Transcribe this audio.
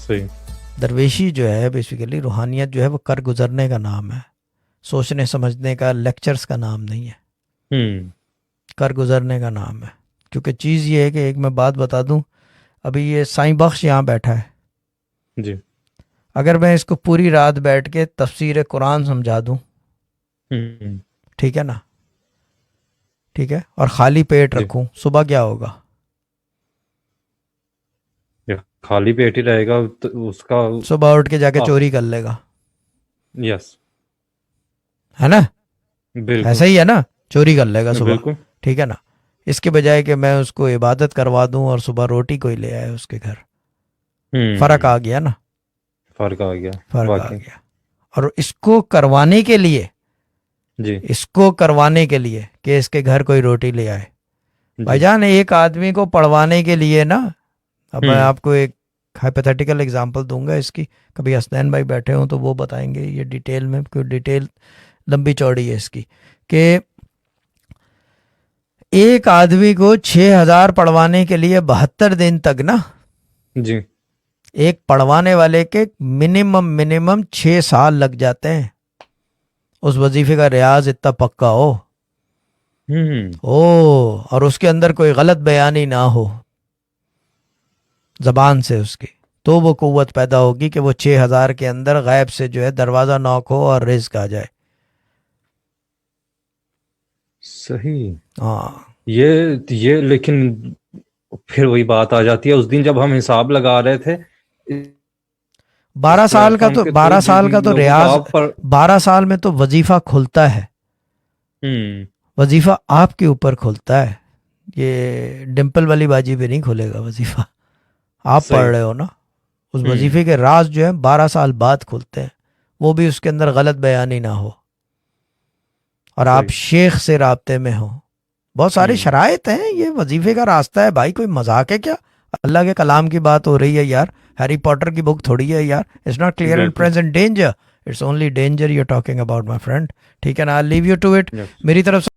सही। दरवेशी जो है बेसिकली रूहानियत जो है वो कर गुजरने का नाम है, सोचने समझने का, लेक्चर्स का नाम नहीं है, हम्म। कर गुजरने का नाम है। क्योंकि चीज़ ये है कि एक मैं बात बता दूं, अभी ये साईं बख्श यहाँ बैठा है, जी। अगर मैं इसको पूरी रात बैठ के तफसीर कुरान समझा दूं, हम्म। ठीक है ना, ठीक है, और खाली पेट जी। रखूं, सुबह क्या होगा? या खाली पेट ही रहेगा तो उसका। सुबह उठ के जाके आ, चोरी कर लेगा, यस। है ना? बिल्कुल। ऐसा ही है ना, चोरी कर लेगा सुबह, बिल्कुल। ठीक है ना। इसके बजाय कि मैं उसको इबादत करवा दूं और सुबह रोटी कोई ले आए उसके घर, फ़र्क आ हम्म। गया ना, फर्क आ गया। फ़र्क आ वाकई। गया। और इसको करवाने के लिए, जी। इसको करवाने के लिए कि इसके घर कोई रोटी ले आए, जी। भाईजान एक आदमी को पढ़वाने के लिए ना, अब मैं हम्म। आपको एक हाइपोथेटिकल एग्जांपल दूंगा इसकी, कभी हसनैन भाई बैठे हों तो वो बताएंगे ये डिटेल में, क्योंकि डिटेल लंबी चौड़ी है इसकी, कि एक आदमी को 6,000 पढ़वाने के लिए 72 दिन तक ना, जी। एक पढ़वाने वाले के मिनिमम मिनिमम 6 साल लग जाते हैं, उस वजीफे का रियाज इतना पक्का हो, हम्म। ओ, और उसके अंदर कोई गलत बयानी ना हो जबान से उसकी, तो वो कुव्वत पैदा होगी कि वो 6,000 के अंदर गैब से जो है दरवाज़ा नॉक हो और रिज्क आ जाए। सही। हाँ, ये लेकिन फिर वही बात आ जाती है, उस दिन जब हम हिसाब लगा रहे थे इस 12 साल का प्लेटफॉर्म तो के थ्रू, 12 साल जिन का तो लोगों को रियाज, आप पर। 12 साल में तो वजीफा खुलता है, हम्म। वजीफा आपके ऊपर खुलता है, ये डिम्पल वाली बाजी पे नहीं खुलेगा वजीफा, आप पढ़ सही। रहे हो ना। उस हम्म। वजीफे के राज जो है 12 साल बाद खुलते हैं, वो भी उसके अंदर गलत बयानी ना हो और आप सही। शेख से राब्ते में हो। बहुत सारी हम्म। शराइत हैं, ये वजीफे का रास्ता है भाई, कोई मजाक है क्या? अल्लाह के कलाम की बात हो रही है यार, हैरी पॉटर की बुक थोड़ी है यार। इट्स नॉट क्लियर एंड बिल्कुल। Present danger, it's only danger you are talking about my friend, ठीक है ना। I leave you to it, yes. मेरी तरफ से